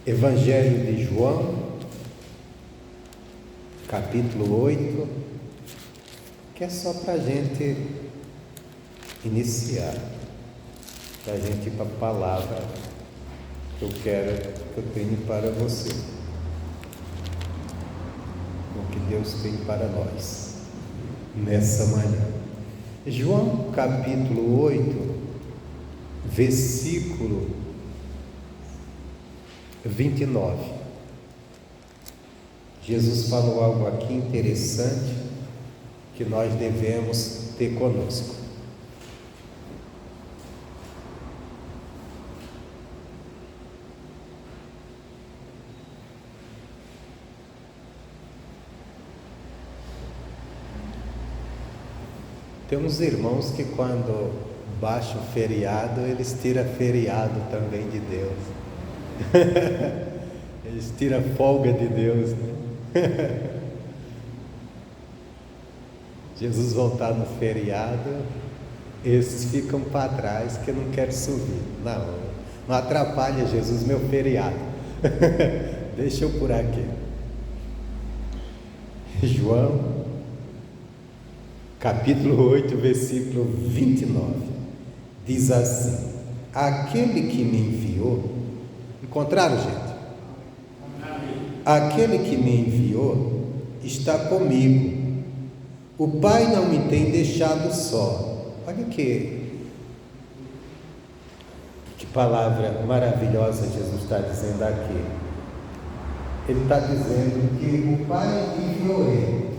Evangelho de João, capítulo 8, que é só para a gente iniciar, para a gente ir para a palavra que eu tenho para você, o que Deus tem para nós nessa manhã. João capítulo 8, versículo 29. Jesus falou algo aqui interessante que nós devemos ter conosco. Tem uns irmãos que quando baixa o feriado, eles tiram feriado também de Deus. Eles tiram folga de Deus, né? Jesus voltar no feriado, esses ficam para trás que não querem subir. Não atrapalha Jesus meu feriado. Deixa eu por aqui. João capítulo 8, versículo 29 diz assim: aquele que me enviou. Encontraram, gente? Aquele que me enviou está comigo. O Pai não me tem deixado só. Olha que palavra maravilhosa Jesus está dizendo aqui. Ele está dizendo que o Pai enviou ele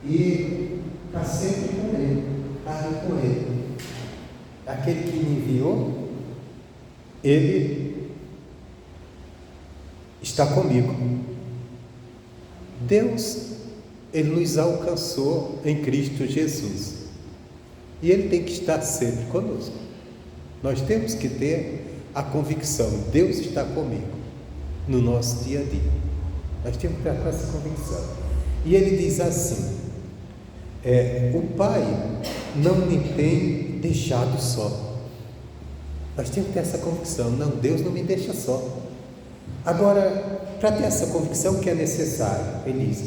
e está sempre com ele, está ali com ele. Aquele que me enviou, ele está comigo. Deus, Ele nos alcançou em Cristo Jesus e Ele tem que estar sempre conosco. Nós temos que ter a convicção: Deus está comigo no nosso dia a dia. Nós temos que ter essa convicção. E Ele diz assim: o Pai não me tem deixado só. Nós temos que ter essa convicção: não, Deus não me deixa só. Agora, para ter essa convicção, o que é necessário? Ele diz: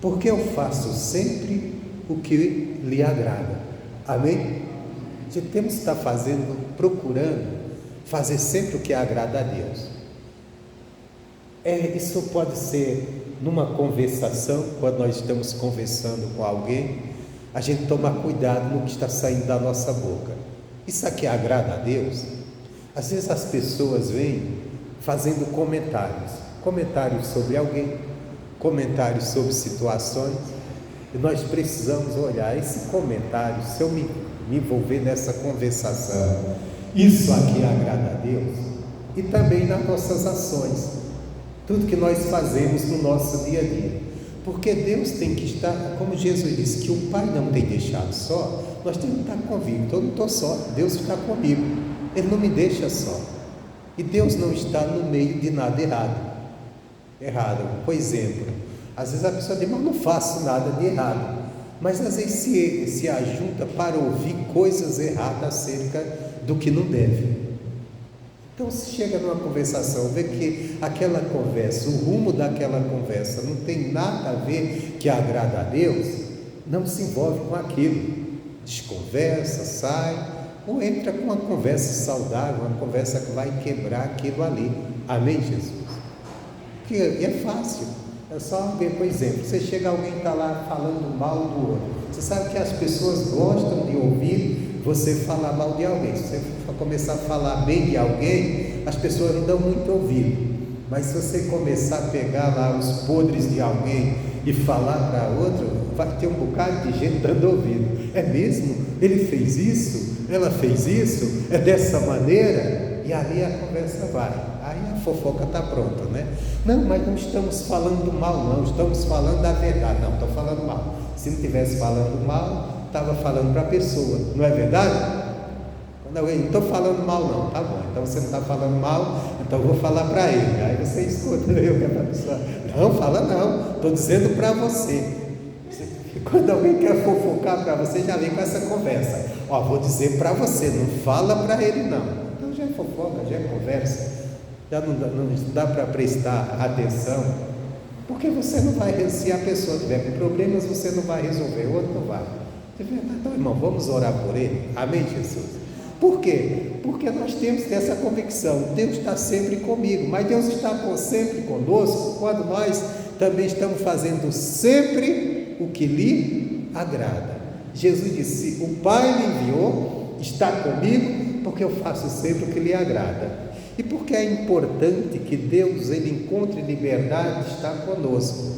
porque eu faço sempre o que lhe agrada. Amém? A gente temos que estar procurando fazer sempre o que agrada a Deus. Isso pode ser numa conversação, quando nós estamos conversando com alguém, a gente tomar cuidado no que está saindo da nossa boca. Isso aqui agrada a Deus? Às vezes as pessoas vêm fazendo comentários sobre alguém, comentários sobre situações, e nós precisamos olhar esse comentário. Se eu me envolver nessa conversação, isso aqui agrada a Deus? E também nas nossas ações, tudo que nós fazemos no nosso dia a dia, porque Deus tem que estar, como Jesus disse, que o Pai não tem deixado só. Nós temos que estar convictos: eu não estou só, Deus está comigo, Ele não me deixa só. E Deus não está no meio de nada errado. Por exemplo, às vezes a pessoa diz: mas eu não faço nada de errado. Mas às vezes se ajunta para ouvir coisas erradas acerca do que não deve. Então, se chega numa conversação, vê que aquela conversa, o rumo daquela conversa não tem nada a ver que agrada a Deus, não se envolve com aquilo. Desconversa, sai, ou entra com uma conversa saudável, uma conversa que vai quebrar aquilo ali. Amém, Jesus? Que é fácil. É só ver, por exemplo, você chega, alguém está lá falando mal do outro. Você sabe que as pessoas gostam de ouvir você falar mal de alguém. Se você começar a falar bem de alguém, as pessoas não dão muito ouvido. Mas se você começar a pegar lá os podres de alguém e falar para outro, vai ter um bocado de gente dando ouvido. É mesmo? Ele fez isso? Ela fez isso? É dessa maneira? E ali a conversa vai. Aí a fofoca está pronta, né? Não, mas não estamos falando mal, não. Estamos falando da verdade. Não, estou falando mal. Se não estivesse falando mal, estava falando para a pessoa. Não é verdade? Não, eu não estou falando mal, não. Tá bom, então você não está falando mal, então eu vou falar para ele. Aí você escuta, eu que é para a pessoa: não, fala não, estou dizendo para você. Quando alguém quer fofocar para você, já vem com essa conversa: vou dizer para você, não fala para ele não. Então já é fofoca, já é conversa, já não dá para prestar atenção, porque você não vai, se a pessoa tiver com problemas, você não vai resolver, o outro não vai. Então, irmão, vamos orar por ele. Amém, Jesus? Por quê? Porque nós temos essa convicção, Deus está sempre comigo, mas Deus está sempre conosco quando nós também estamos fazendo sempre o que lhe agrada. Jesus disse: o Pai me enviou, está comigo, porque eu faço sempre o que lhe agrada. E porque é importante que Deus ele encontre liberdade de estar conosco.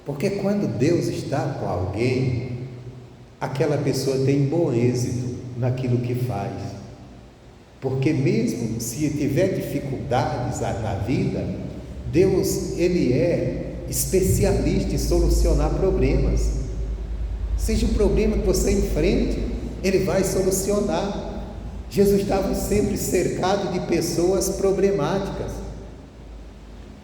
Porque quando Deus está com alguém, aquela pessoa tem bom êxito naquilo que faz. Porque mesmo se tiver dificuldades na vida, Deus ele é especialista em solucionar problemas. Seja o problema que você enfrente, ele vai solucionar. Jesus estava sempre cercado de pessoas problemáticas.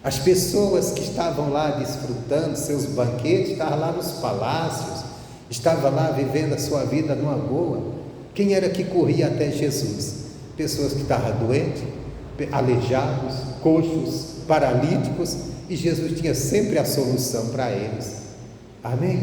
As pessoas que estavam lá desfrutando seus banquetes, estavam lá nos palácios, estavam lá vivendo a sua vida numa boa. Quem era que corria até Jesus? Pessoas que estavam doentes, aleijados, coxos, paralíticos, e Jesus tinha sempre a solução para eles. Amém?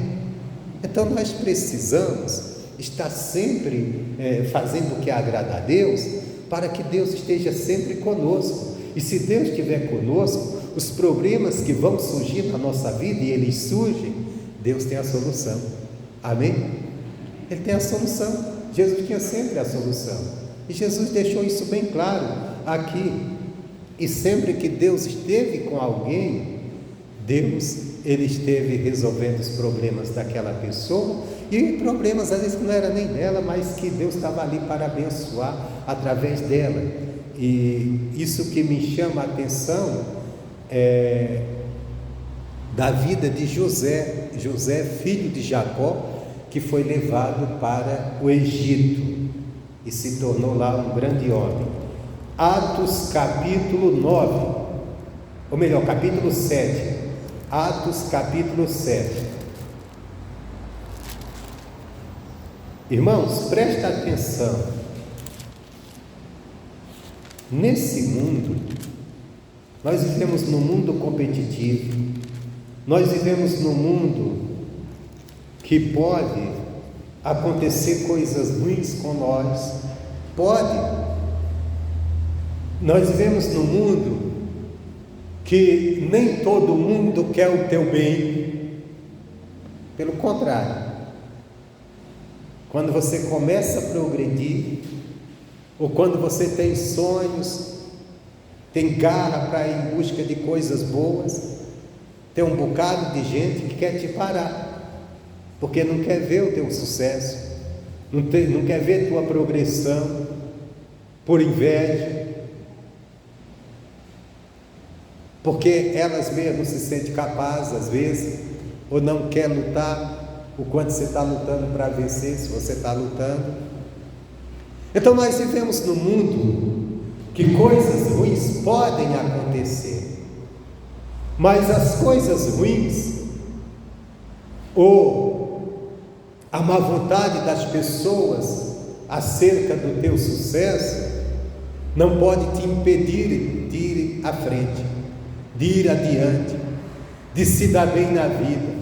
Então nós precisamos estar sempre fazendo o que agrada a Deus, para que Deus esteja sempre conosco. E se Deus estiver conosco, os problemas que vão surgir na nossa vida, e eles surgem, Deus tem a solução. Amém? Ele tem a solução. Jesus tinha sempre a solução, e Jesus deixou isso bem claro aqui. E sempre que Deus esteve com alguém, Deus ele esteve resolvendo os problemas daquela pessoa, e problemas às vezes que não era nem dela, mas que Deus estava ali para abençoar através dela. E isso que me chama a atenção é da vida de José, filho de Jacó, que foi levado para o Egito e se tornou lá um grande homem. Atos capítulo 9, ou melhor, capítulo 7. Atos capítulo 7. Irmãos, presta atenção. Nesse mundo, nós vivemos num mundo competitivo, nós vivemos num mundo que pode acontecer coisas ruins com nós, nós vivemos num mundo que nem todo mundo quer o teu bem. Pelo contrário, quando você começa a progredir, ou quando você tem sonhos, tem garra para ir em busca de coisas boas, tem um bocado de gente que quer te parar, porque não quer ver o teu sucesso, não quer ver tua progressão, por inveja, porque elas mesmas se sentem capazes às vezes, ou não quer lutar o quanto você está lutando para vencer, se você está lutando. Então nós vivemos num mundo que coisas ruins podem acontecer, mas as coisas ruins ou a má vontade das pessoas acerca do teu sucesso não pode te impedir de ir à frente, de ir adiante, de se dar bem na vida.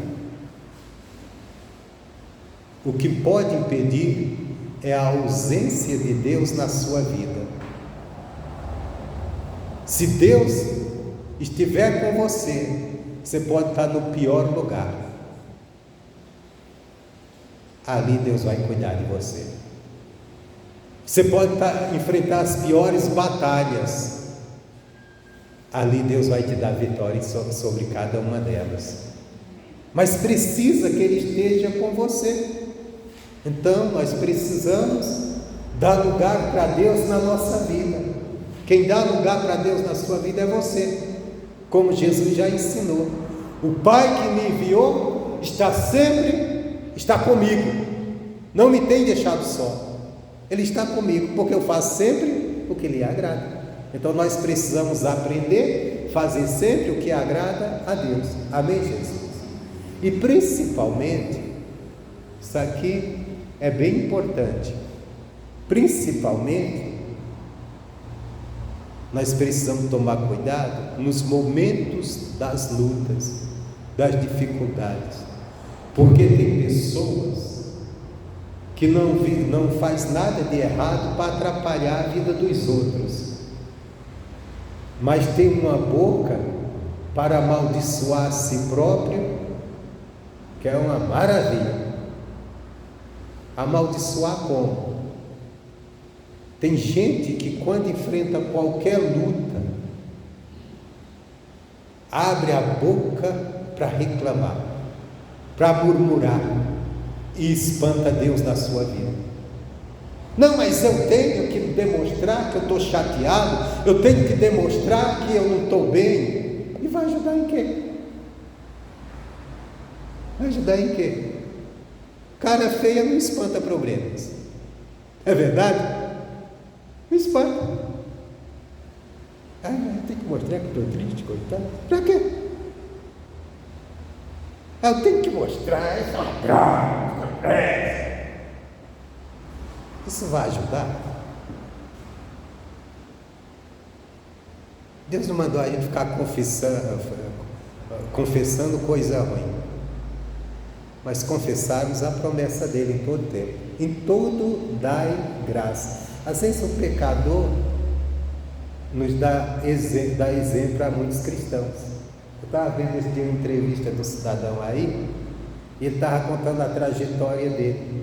O que pode impedir é a ausência de Deus na sua vida. Se Deus estiver com você, você pode estar no pior lugar. Ali Deus vai cuidar de você. Você pode enfrentar as piores batalhas. Ali Deus vai te dar vitória sobre cada uma delas. Mas precisa que Ele esteja com você. Então nós precisamos dar lugar para Deus na nossa vida. Quem dá lugar para Deus na sua vida é você, como Jesus já ensinou. O Pai que me enviou está comigo, não me tem deixado só. Ele está comigo, porque eu faço sempre o que lhe agrada. Então nós precisamos aprender, fazer sempre o que agrada a Deus. Amém, Jesus? E principalmente, isso aqui é bem importante, principalmente Nós precisamos tomar cuidado nos momentos das lutas, das dificuldades, porque tem pessoas que não faz nada de errado para atrapalhar a vida dos outros, mas tem uma boca para amaldiçoar a si próprio, que é uma maravilha. Amaldiçoar como? Tem gente que quando enfrenta qualquer luta, abre a boca para reclamar, para murmurar, e espanta Deus na sua vida. Não, mas eu tenho que demonstrar que eu estou chateado, eu tenho que demonstrar que eu não estou bem. E vai ajudar em quê? Vai ajudar em quê? Cara feia não espanta problemas. É verdade? Não espanta. Ah, eu tenho que mostrar que estou triste, coitado. Para quê? Eu tenho que mostrar essa droga. Isso vai ajudar? Deus não mandou a gente ficar confessando coisa ruim, mas confessarmos a promessa dele em todo tempo. Em tudo dai graça. Às vezes o pecador nos dá exemplo a muitos cristãos. Eu estava vendo esse dia uma entrevista do cidadão aí, e ele estava contando a trajetória dele,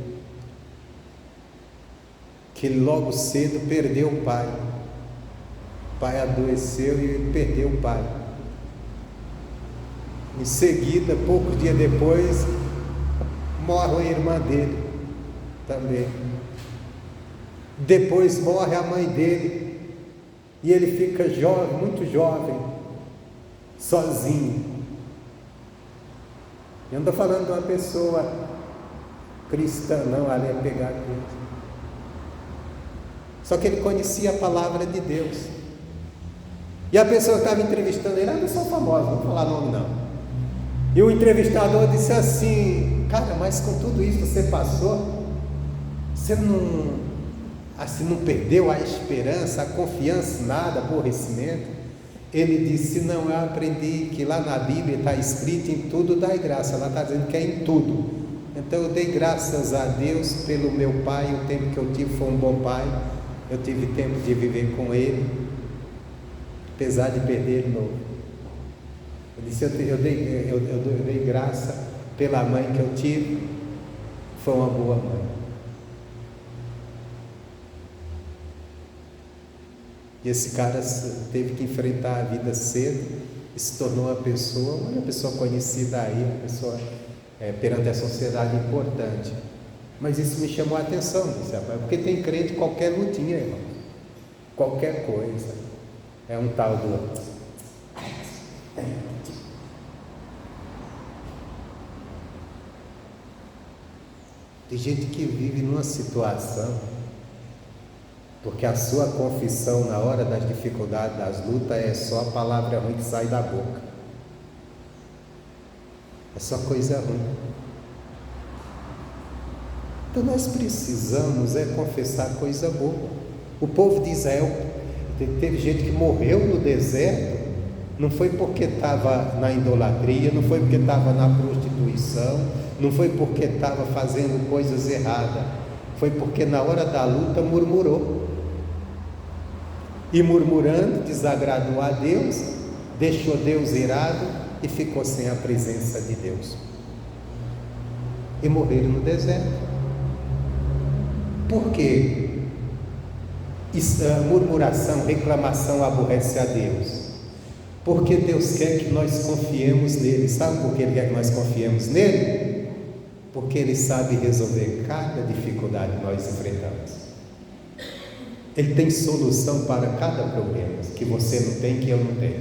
que ele logo cedo perdeu o pai. O pai adoeceu e ele perdeu o pai. Em seguida, poucos dias depois, morre a irmã dele também. Depois morre a mãe dele, e ele fica jovem, muito jovem, sozinho. Eu não estou falando de uma pessoa cristã, não, ali é pegar Deus. Só que ele conhecia a palavra de Deus. E a pessoa que estava entrevistando ele, não sou famosa, não vou falar nome não. E o entrevistador disse assim: cara, mas com tudo isso você passou, você não perdeu a esperança, a confiança, nada, aborrecimento? Ele disse: não, eu aprendi que lá na Bíblia está escrito em tudo dai graça, ela está dizendo que é em tudo. Então eu dei graças a Deus pelo meu pai, o tempo que eu tive foi um bom pai, eu tive tempo de viver com ele, apesar de perder ele novo. Eu disse: eu dei graça pela mãe que eu tive, foi uma boa mãe. E esse cara teve que enfrentar a vida cedo e se tornou uma pessoa conhecida aí, uma pessoa perante a sociedade importante. Mas isso me chamou a atenção, porque tem crente qualquer lutinha, irmão, qualquer coisa é um tal do... Tem gente que vive numa situação, porque a sua confissão na hora das dificuldades, das lutas, é só a palavra ruim que sai da boca, é só coisa ruim. Então nós precisamos confessar coisa boa. O povo de Israel, teve gente que morreu no deserto, não foi porque estava na idolatria, não foi porque estava na prostituição, não foi porque estava fazendo coisas erradas, foi porque na hora da luta murmurou, e murmurando desagradou a Deus, deixou Deus irado e ficou sem a presença de Deus, e morreram no deserto. Por quê? Murmuração, reclamação aborrece a Deus, porque Deus quer que nós confiemos nele. Sabe por que Ele quer que nós confiemos nele? Porque Ele sabe resolver cada dificuldade que nós enfrentamos. Ele tem solução para cada problema, que você não tem, que eu não tenho,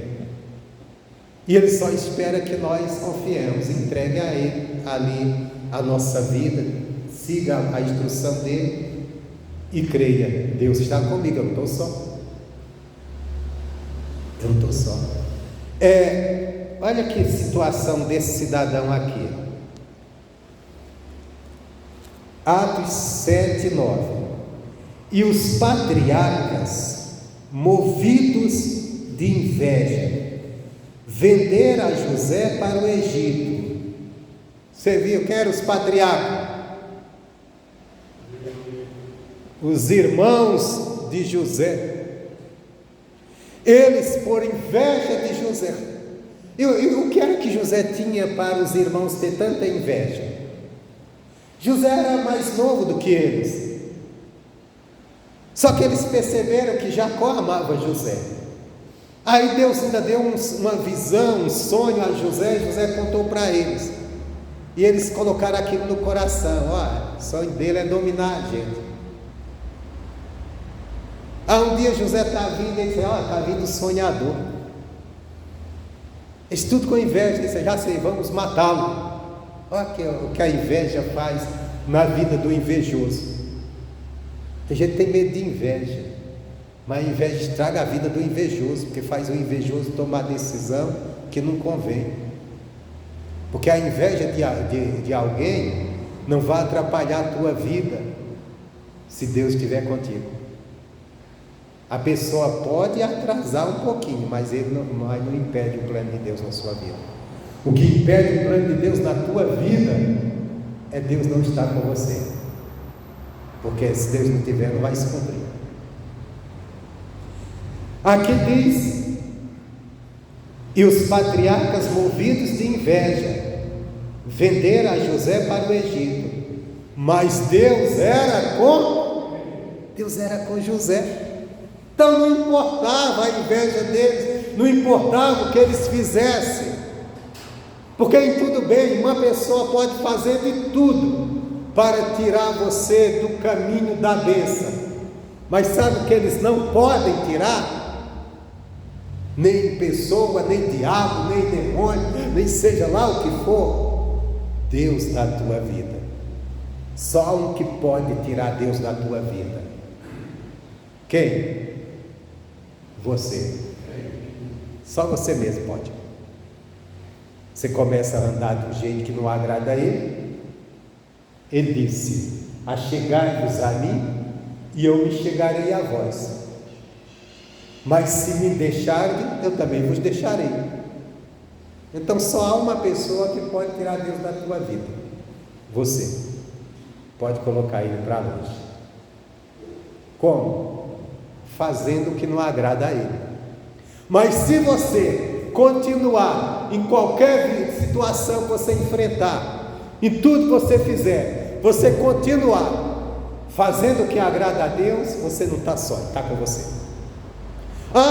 e Ele só espera que nós confiemos, entregue a Ele ali a nossa vida, siga a instrução dele e creia: Deus está comigo, eu não estou só. Eu não estou só. Olha que situação desse cidadão aqui. Atos 7:9. E os patriarcas movidos de inveja, venderam a José para o Egito. Você viu quem eram os patriarcas? Os irmãos de José. Eles, por inveja de José. E o que era que José tinha para os irmãos ter tanta inveja? José era mais novo do que eles. Só que eles perceberam que Jacó amava José. Aí Deus ainda deu uma visão, um sonho a José, e José contou para eles. E eles colocaram aquilo no coração. O sonho dele é dominar a gente. Um dia José está vindo e disse: está vindo o sonhador. Eles tudo com inveja, disse: já sei, vamos matá-lo. Olha o que a inveja faz na vida do invejoso. Tem gente que tem medo de inveja, mas a inveja estraga a vida do invejoso, porque faz o invejoso tomar decisão que não convém. Porque a inveja de alguém não vai atrapalhar a tua vida, se Deus estiver contigo. A pessoa pode atrasar um pouquinho, mas ele não impede o plano de Deus na sua vida. O que impede o plano de Deus na tua vida é Deus não estar com você. Porque se Deus não tiver, não vai se cumprir. Aqui diz: e os patriarcas, movidos de inveja, venderam a José para o Egito. Mas Deus era com José. Então não importava a inveja deles, não importava o que eles fizessem, porque em tudo bem, uma pessoa pode fazer de tudo para tirar você do caminho da bênção, mas sabe o que eles não podem tirar? Nem pessoa, nem diabo, nem demônio, nem seja lá o que for, Deus da tua vida. Só um que pode tirar Deus da tua vida. Quem? Você. Só você mesmo pode. Você começa a andar de um jeito que não agrada a Ele. Ele disse: achegai-vos a mim, e eu me chegarei a vós. Mas se me deixarem, eu também vos deixarei. Então só há uma pessoa que pode tirar Deus da tua vida: você. Pode colocar Ele para longe. Como? Fazendo o que não agrada a Ele. Mas se você continuar em qualquer situação que você enfrentar, em tudo que você fizer, você continuar fazendo o que agrada a Deus, você não está só, está com você.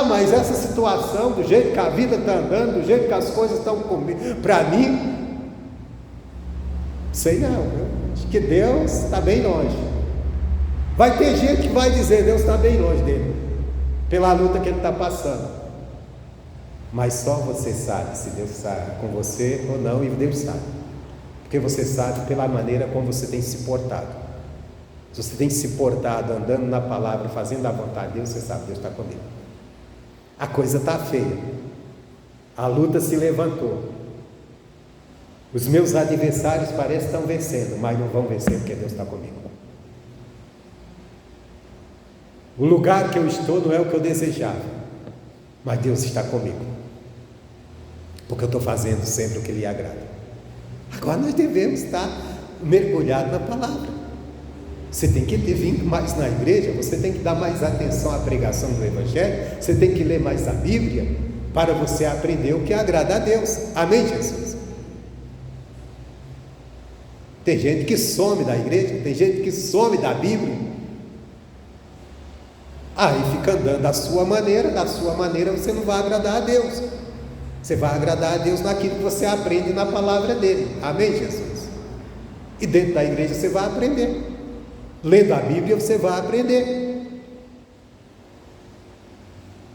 Mas essa situação, do jeito que a vida está andando, do jeito que as coisas estão comigo, para mim, sei não, acho que Deus está bem longe. Vai ter gente que vai dizer: Deus está bem longe dele, pela luta que ele está passando. Mas só você sabe se Deus está com você ou não, e Deus sabe, porque você sabe pela maneira como você tem se portado. Se você tem se portado andando na palavra, fazendo a vontade de Deus, você sabe: Deus está comigo. A coisa está feia, a luta se levantou, os meus adversários parecem que estão vencendo, mas não vão vencer porque Deus está comigo. O lugar que eu estou não é o que eu desejava, mas Deus está comigo, porque eu estou fazendo sempre o que lhe agrada. Agora nós devemos estar mergulhados na palavra. Você tem que ter vindo mais na igreja, você tem que dar mais atenção à pregação do Evangelho, você tem que ler mais a Bíblia, para você aprender o que agrada a Deus. Amém, Jesus? Tem gente que some da igreja, tem gente que some da Bíblia, aí fica andando da sua maneira você não vai agradar a Deus. Você vai agradar a Deus naquilo que você aprende na palavra dele. Amém, Jesus? E dentro da igreja você vai aprender, lendo a Bíblia você vai aprender.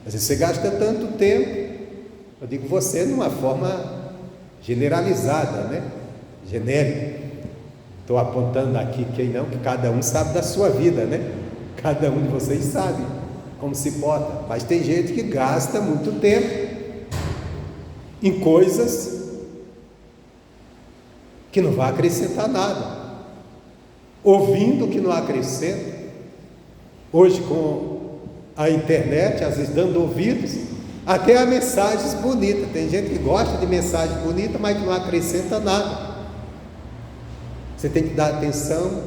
Às vezes você gasta tanto tempo, eu digo você numa forma generalizada, né? Genérica. Estou apontando aqui quem não, que cada um sabe da sua vida, né? Cada um de vocês sabe como se porta, mas tem gente que gasta muito tempo em coisas que não vai acrescentar nada, ouvindo que não acrescenta. Hoje, com a internet, às vezes dando ouvidos, até a mensagens bonitas. Tem gente que gosta de mensagem bonita, mas que não acrescenta nada. Você tem que dar atenção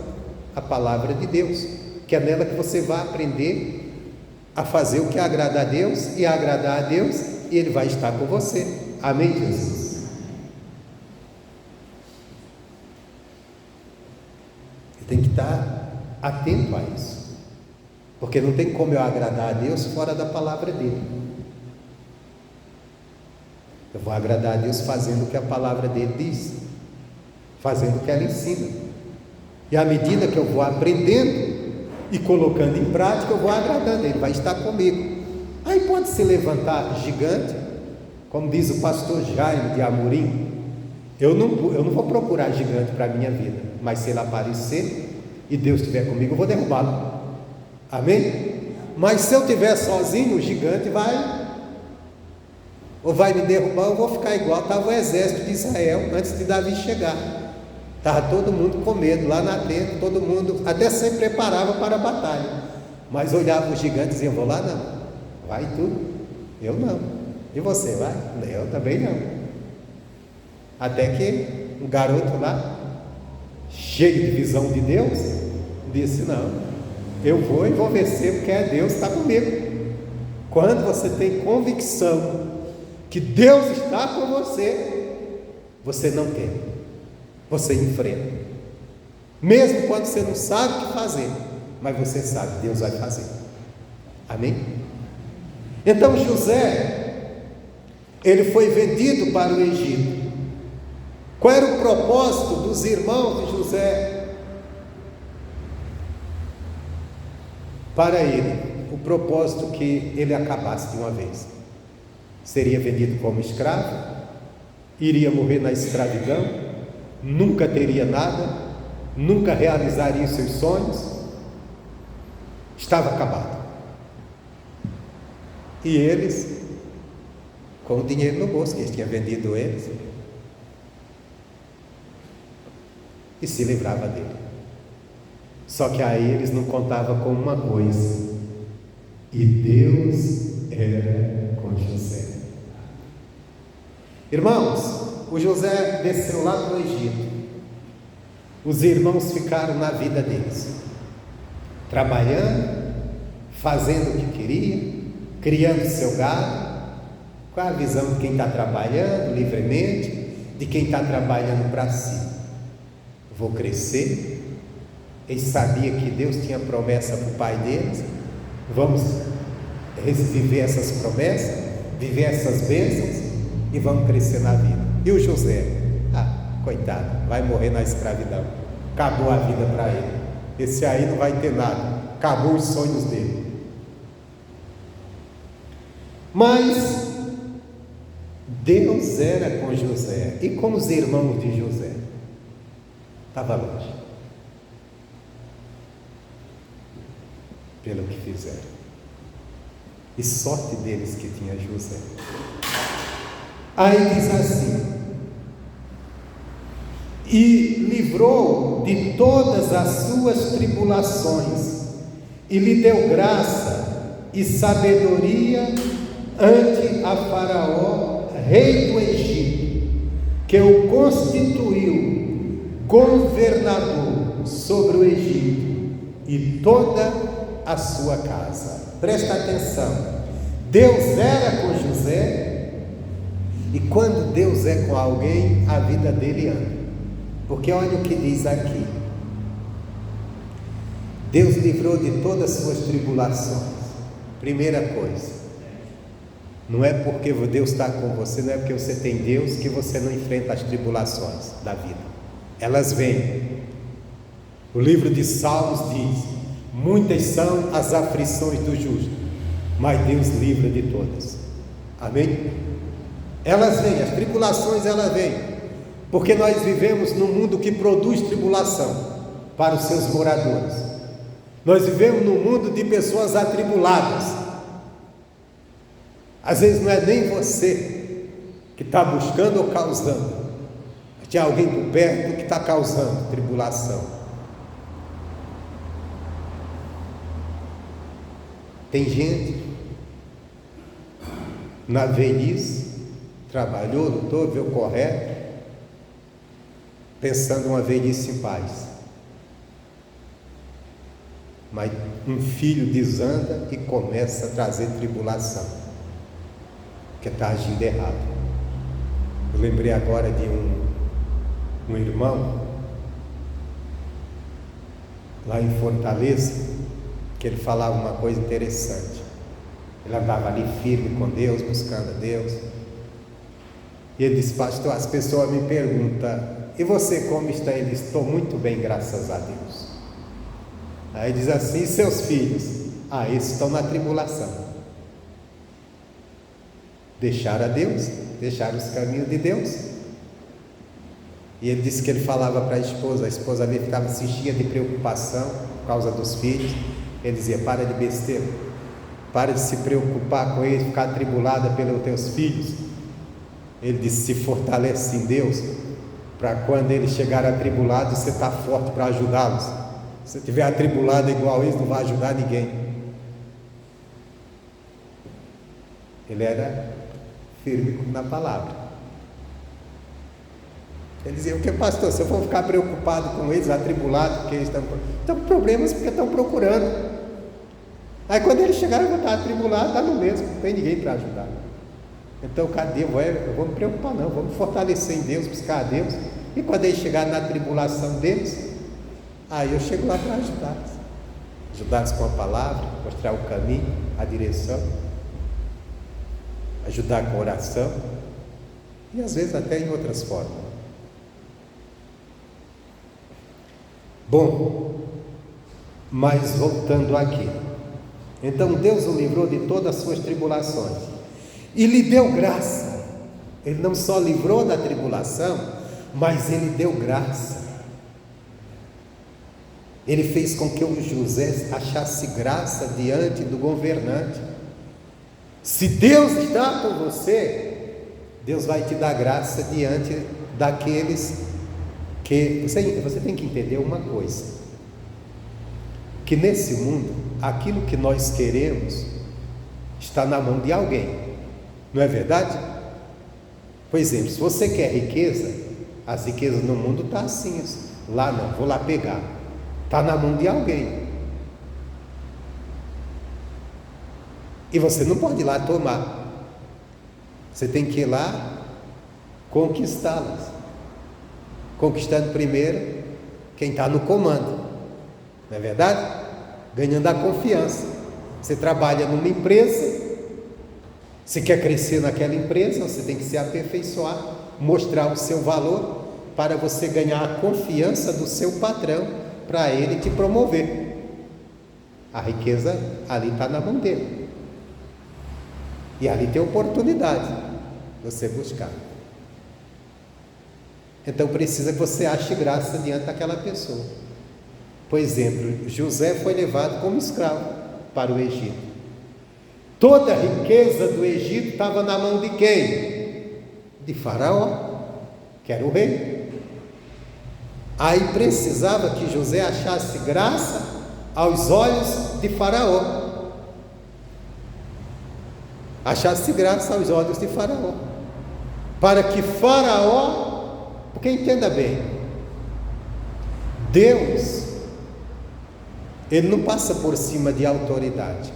à palavra de Deus, que é nela que você vai aprender a fazer o que agrada a Deus e agradar a Deus, e Ele vai estar com você. Amém, Jesus? Você tem que estar atento a isso, porque não tem como eu agradar a Deus fora da palavra dele. Eu vou agradar a Deus fazendo o que a palavra dele diz, fazendo o que ela ensina, e à medida que eu vou aprendendo e colocando em prática, eu vou agradando, Ele vai estar comigo. Aí pode se levantar gigante, como diz o pastor Jaime de Amorim. Eu não vou procurar gigante para a minha vida, mas se ele aparecer e Deus estiver comigo, eu vou derrubá-lo. Amém? Mas se eu estiver sozinho, o gigante vai me derrubar, eu vou ficar igual estava o exército de Israel antes de Davi chegar. Estava todo mundo com medo lá na tenda, todo mundo até se preparava para a batalha, mas olhava os gigantes e dizia: vou lá não, vai tudo, eu não. E você vai? Eu também não. Até que um garoto lá, cheio de visão de Deus, disse: não, eu vou e vou vencer, porque é Deus que está comigo. Quando você tem convicção que Deus está com você, você não tem, você enfrenta, mesmo quando você não sabe o que fazer, mas você sabe, Deus vai fazer. Amém? Então José, ele foi vendido para o Egito. Qual era o propósito dos irmãos de José para ele? O propósito que ele acabasse de uma vez. Seria vendido como escravo, iria morrer na escravidão, nunca teria nada, nunca realizaria os seus sonhos, estava acabado. E eles, com o dinheiro no bolso, que eles tinham vendido eles, e se livrava dele. Só que aí eles não contavam com uma coisa: e Deus era com José. Irmãos, o José desceu lá para o Egito. Os irmãos ficaram na vida deles, trabalhando, fazendo o que queria, criando seu gado, com a visão de quem está trabalhando livremente, de quem está trabalhando para si. Vou crescer. Eles sabiam que Deus tinha promessa para o pai deles. Vamos viver essas promessas, viver essas bênçãos e vamos crescer na vida. E o José? Coitado, vai morrer na escravidão. Acabou a vida para ele. Esse aí não vai ter nada. Acabou os sonhos dele. Mas Deus era com José. E com os irmãos de José? Estava longe, pelo que fizeram. E sorte deles que tinha José. Aí diz assim: e livrou de todas as suas tribulações, e lhe deu graça e sabedoria ante a Faraó, rei do Egito, que o constituiu governador sobre o Egito e toda a sua casa. Presta atenção, Deus era com José, e quando Deus é com alguém, a vida dele anda. Porque olha o que diz aqui: Deus livrou de todas as suas tribulações. Primeira coisa, não é porque Deus está com você, não é porque você tem Deus que você não enfrenta as tribulações da vida. Elas vêm. O livro de Salmos diz: muitas são as aflições do justo, mas Deus livra de todas. Amém? Elas vêm, as tribulações elas vêm, porque nós vivemos num mundo que produz tribulação para os seus moradores. Nós vivemos num mundo de pessoas atribuladas. Às vezes não é nem você que está buscando ou causando, tinha alguém por perto que está causando tribulação. Tem gente na velhice, trabalhou, lutou, viu o correto, pensando uma velhice em paz. Mas um filho desanda e começa a trazer tribulação, porque está agindo errado. Eu lembrei agora de um irmão lá em Fortaleza, que ele falava uma coisa interessante. Ele andava ali firme com Deus, buscando a Deus. E ele disse: pastor, as pessoas me perguntam: e você como está? Ele disse: estou muito bem, graças a Deus. Aí diz assim: e seus filhos? Esses estão na tribulação. Deixaram a Deus, deixaram os caminhos de Deus. E ele disse que ele falava para a esposa ali ficava se cheia de preocupação por causa dos filhos. Ele dizia: para de besteira, para de se preocupar com eles, ficar atribulada pelos teus filhos. Ele disse: se fortalece em Deus, para quando eles chegarem atribulados, você está forte para ajudá-los. Se você estiver atribulado igual eles, não vai ajudar ninguém. Ele era firme na palavra. Ele dizia: o que, pastor? Se eu for ficar preocupado com eles, atribulado, porque eles estão com problemas, porque estão procurando. Aí quando eles chegarem, eu vou estar atribulado, está no mesmo, não tem ninguém para ajudar. Então, cadê? Eu vou me preocupar não, vou me fortalecer em Deus, buscar a Deus. E quando eles chegarem na tribulação deles, aí eu chego lá para ajudá-los. Ajudá-los com a palavra, mostrar o caminho, a direção, ajudar com a oração, e às vezes até em outras formas. Bom, mas voltando aqui, então Deus o livrou de todas as suas tribulações e lhe deu graça. Ele não só livrou da tribulação, mas ele deu graça. Ele fez com que o José achasse graça diante do governante. Se Deus está com você, Deus vai te dar graça diante daqueles que... Você tem que entender uma coisa, que nesse mundo, aquilo que nós queremos está na mão de alguém, não é verdade? Por exemplo, se você quer riqueza, as riquezas no mundo estão assim, lá não, vou lá pegar, está na mão de alguém, e você não pode ir lá tomar, você tem que ir lá conquistá-las, conquistando primeiro quem está no comando, não é verdade? Ganhando a confiança. Você trabalha numa empresa, você quer crescer naquela empresa, você tem que se aperfeiçoar, mostrar o seu valor, para você ganhar a confiança do seu patrão, para ele te promover. A riqueza ali está na mão dele, e ali tem oportunidade de você buscar. Então precisa que você ache graça diante daquela pessoa. Por exemplo, José foi levado como escravo para o Egito. Toda a riqueza do Egito estava na mão de quem? De Faraó, que era o rei. Aí precisava que José achasse graça aos olhos de Faraó. Achasse graça aos olhos de Faraó, para que Faraó, porque entenda bem, Deus, Ele não passa por cima de autoridade,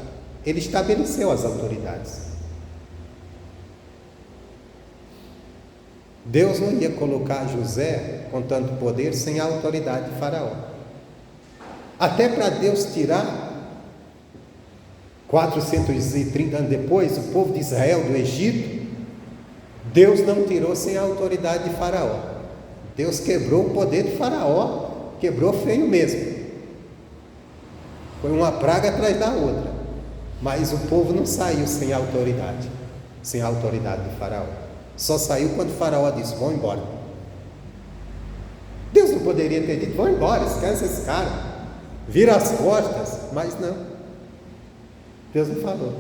Ele estabeleceu as autoridades. Deus não ia colocar José com tanto poder sem a autoridade de Faraó. Até para Deus tirar 430 anos depois o povo de Israel do Egito, Deus não tirou sem a autoridade de Faraó. Deus quebrou o poder de Faraó, quebrou feio mesmo. Foi uma praga atrás da outra, mas o povo não saiu sem a autoridade de Faraó. Só saiu quando Faraó disse: vão embora. Deus não poderia ter dito: vão embora, esquece esse cara, vira as costas, mas não. Deus não falou.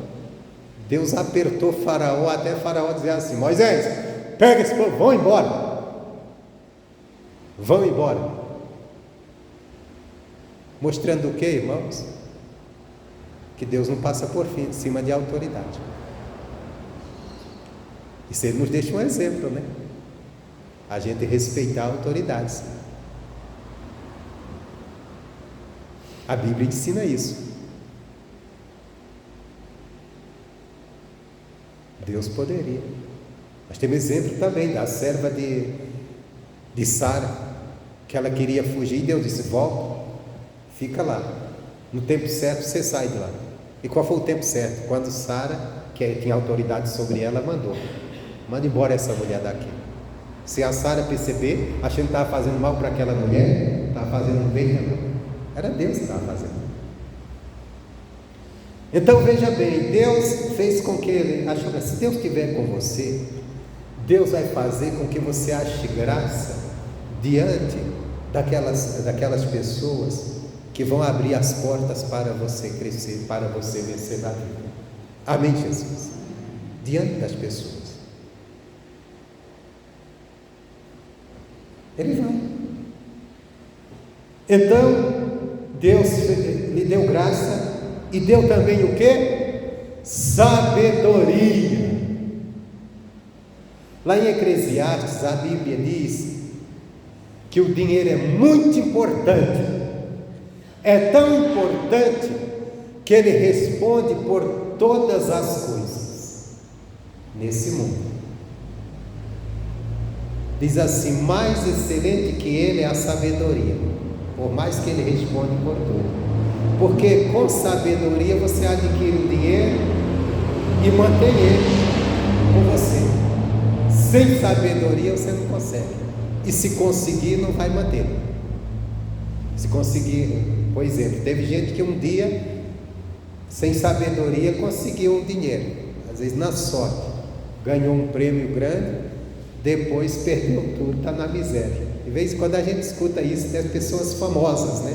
Deus apertou Faraó até Faraó dizer assim: Moisés, pega esse povo, vão embora. Vão embora. Mostrando o que, irmãos? que Deus não passa por cima de autoridade. Isso ele nos deixa um exemplo, né? A gente respeitar autoridades. A Bíblia ensina isso. Deus poderia. Nós temos exemplo também da serva de Sara, que ela queria fugir, e Deus disse: volta, fica lá, no tempo certo você sai de lá. E qual foi o tempo certo? Quando Sara, que tinha autoridade sobre ela, mandou: manda embora essa mulher daqui. Se a Sara perceber, achando que estava fazendo mal para aquela mulher, estava fazendo bem, não. Era Deus que estava fazendo. Então veja bem, Deus fez com que ele achou, se Deus estiver com você, Deus vai fazer com que você ache graça diante daquelas pessoas que vão abrir as portas para você crescer, para você vencer na vida. Amém, Jesus? Diante das pessoas. Ele vai. Então, Deus lhe deu graça e deu também o quê? Sabedoria. Lá em Eclesiastes, a Bíblia diz que o dinheiro é muito importante. É tão importante que ele responde por todas as coisas nesse mundo. Diz assim: mais excelente que ele é a sabedoria, por mais que ele responde por tudo. Porque com sabedoria você adquire o dinheiro e mantém ele com você. Sem sabedoria você não consegue. E se conseguir, não vai manter. Se conseguir, por exemplo, teve gente que um dia, sem sabedoria, conseguiu um dinheiro, às vezes na sorte, ganhou um prêmio grande, depois perdeu tudo, está na miséria. De vez em quando a gente escuta isso das pessoas famosas, né?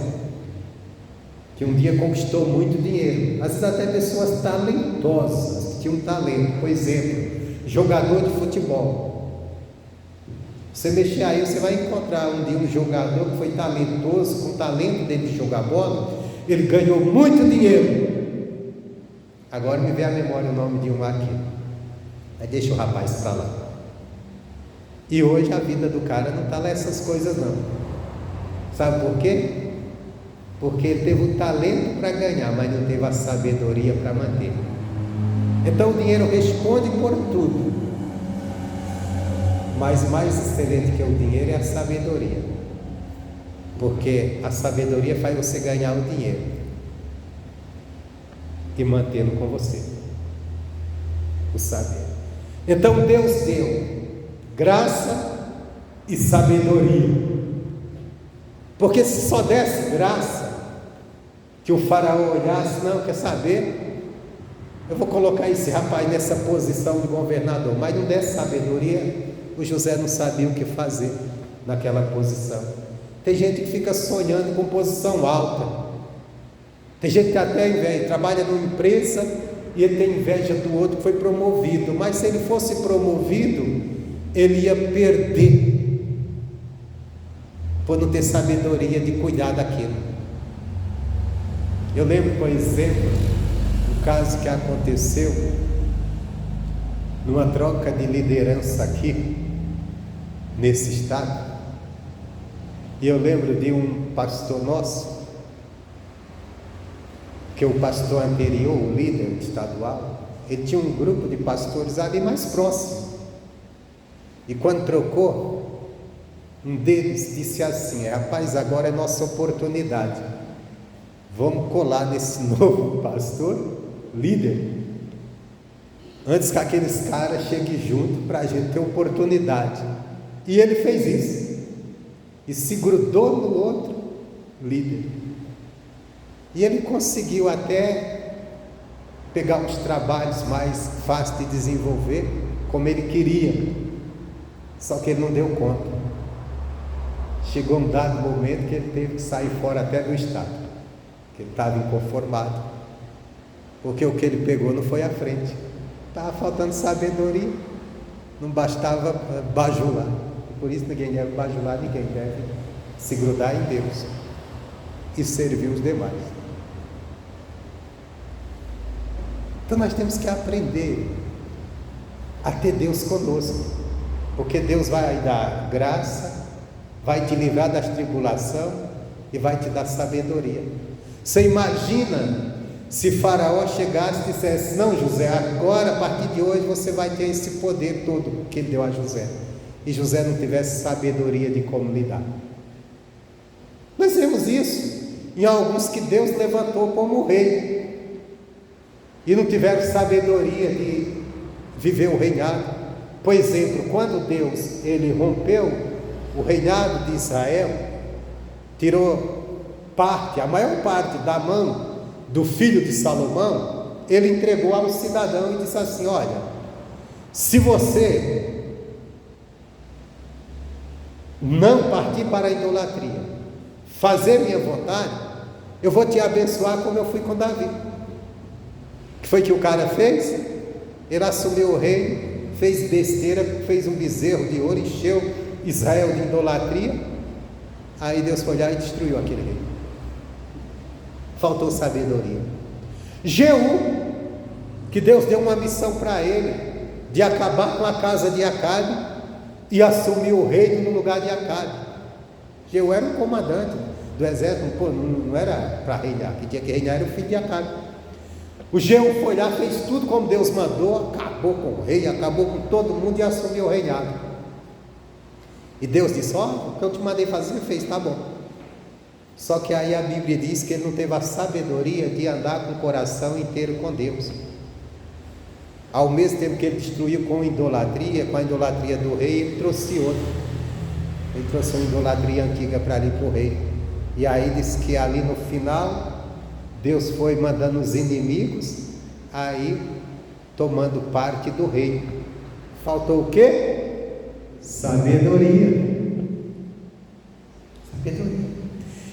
Que um dia conquistou muito dinheiro, às vezes até pessoas talentosas, que tinham talento. Por exemplo, jogador de futebol. Você mexer aí, você vai encontrar um dia um jogador que foi talentoso, com talento dele de jogar bola, ele ganhou muito dinheiro. Agora me vem à memória o nome de um aqui. Aí deixa o rapaz para lá. E hoje a vida do cara não está lá essas coisas não. Sabe por quê? Porque ele teve o talento para ganhar, mas não teve a sabedoria para manter. Então o dinheiro responde por tudo. Mas mais excelente que o dinheiro é a sabedoria. Porque a sabedoria faz você ganhar o dinheiro e mantê-lo com você. O saber. Então Deus deu graça e sabedoria. Porque se só desse graça, que o faraó olhasse, não, quer saber? Eu vou colocar esse rapaz nessa posição de governador, mas não desse sabedoria, o José não sabia o que fazer naquela posição. Tem gente que fica sonhando com posição alta. Tem gente que até inveja, trabalha numa empresa e ele tem inveja do outro que foi promovido, mas se ele fosse promovido, ele ia perder por não ter sabedoria de cuidar daquilo. Eu lembro, por exemplo, um caso que aconteceu numa troca de liderança aqui nesse estado, e eu lembro de um pastor nosso, que o pastor anterior, o líder estadual, ele tinha um grupo de pastores ali mais próximo, e quando trocou, um deles disse assim: rapaz, agora é nossa oportunidade, vamos colar nesse novo pastor, líder, antes que aqueles caras cheguem junto para a gente ter oportunidade. E ele fez isso, e se grudou no outro líder, e ele conseguiu até pegar uns trabalhos mais fáceis de desenvolver, como ele queria, só que ele não deu conta. Chegou um dado momento que ele teve que sair fora até do estado, que ele estava inconformado, porque o que ele pegou não foi à frente, estava faltando sabedoria, não bastava bajular. Por isso ninguém deve bajular, ninguém deve se grudar em Deus e servir os demais. Então nós temos que aprender a ter Deus conosco, porque Deus vai dar graça, vai te livrar das tribulações e vai te dar sabedoria. Você imagina se Faraó chegasse e dissesse: não, José, agora a partir de hoje você vai ter esse poder todo que ele deu a José, e José não tivesse sabedoria de como lidar. Nós vemos isso em alguns que Deus levantou como rei e não tiveram sabedoria de viver o reinado. Por exemplo, quando Deus ele rompeu o reinado de Israel, tirou a maior parte da mão do filho de Salomão, ele entregou ao cidadão e disse assim: olha, se você não partir para a idolatria, fazer minha vontade, eu vou te abençoar como eu fui com Davi. O que foi que o cara fez? Ele assumiu o reino, fez besteira, fez um bezerro de ouro, encheu Israel de idolatria. Aí Deus foi lá e destruiu aquele reino. Faltou sabedoria. Jeú, que Deus deu uma missão para ele, de acabar com a casa de Acabe e assumir o reino no lugar de Acabe. Jeú era um comandante do exército, não era para reinar, que tinha que reinar era o filho de Acabe. O Jeú foi lá, fez tudo como Deus mandou, acabou com o rei, acabou com todo mundo e assumiu o reinado. E Deus disse: ó, o que eu te mandei fazer, fez, tá bom. Só que aí a Bíblia diz que ele não teve a sabedoria de andar com o coração inteiro com Deus. Ao mesmo tempo que ele destruiu com a idolatria do rei, ele trouxe outra. Ele trouxe uma idolatria antiga para ali para o rei. E aí diz que ali no final, Deus foi mandando os inimigos, aí tomando parte do rei. Faltou o quê? Sabedoria. Sabedoria.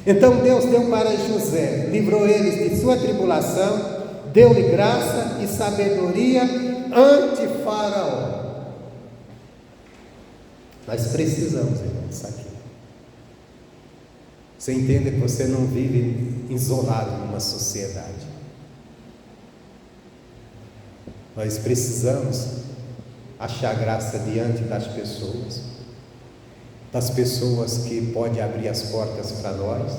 Então Deus deu para José, livrou eles de sua tribulação, deu-lhe graça e sabedoria ante Faraó. Nós precisamos, irmão, disso aqui. Você entende que você não vive isolado numa sociedade. Nós precisamos achar graça diante das pessoas que podem abrir as portas para nós.